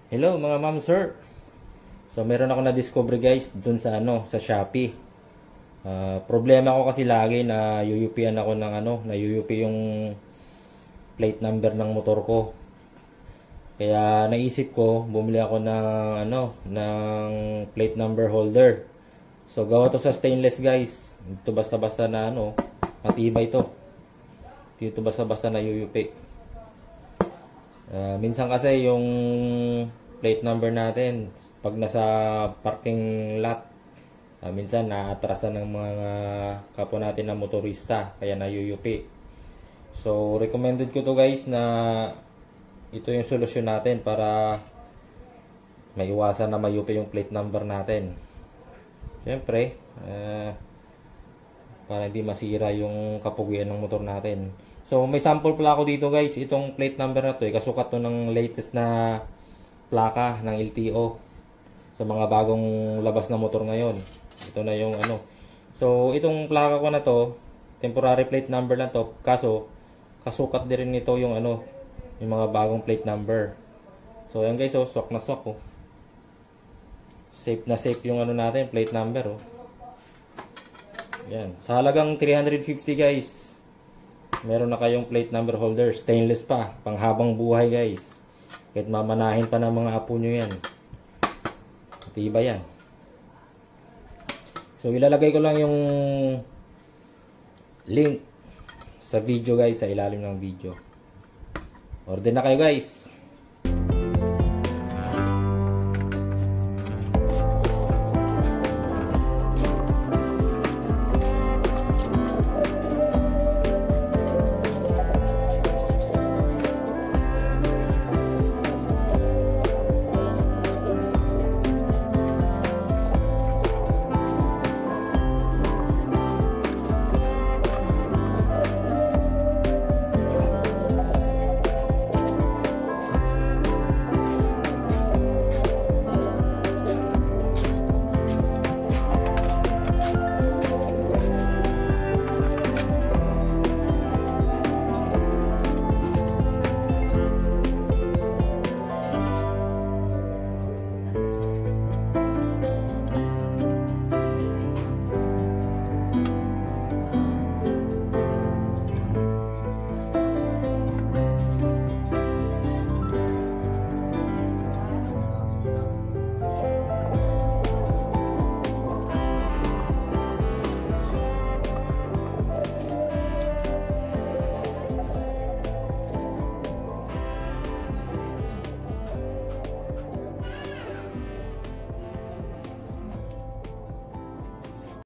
Hello mga ma'am sir. So meron ako na-discover guys dun sa sa Shopee. Problema ko kasi lagi na UUP-an ako ng na UUP yung plate number ng motor ko. Kaya naisip ko bumili ako ng ng plate number holder. So gawa to sa stainless guys. Ito basta-basta na matibay to. Ito basta-basta na UUP. Minsan kasi yung plate number natin pag nasa parking lot, minsan naatrasan ng mga kapwa natin na motorista kaya na-UUP. So recommended ko to guys na ito yung solusyon natin para maiwasan na ma-UP yung plate number natin. Siyempre, para hindi masira yung kapugian ng motor natin. So may sample pala ako dito guys. Itong plate number na to kasukat to ng latest na plaka ng LTO sa mga bagong labas na motor ngayon. Ito na yung So itong plaka ko na to, temporary plate number na to, kaso kasukat din rin nito yung yung mga bagong plate number. So ayan guys, swak na swak Safe na safe yung natin, plate number Yan. Sa halagang 350 guys, meron na kayong plate number holder. Stainless pa. Panghabang buhay guys. Kahit mamanahin pa ng mga apo nyo yan. Matibay yan. So ilalagay ko lang yung link sa video guys, sa ilalim ng video. Order na kayo guys.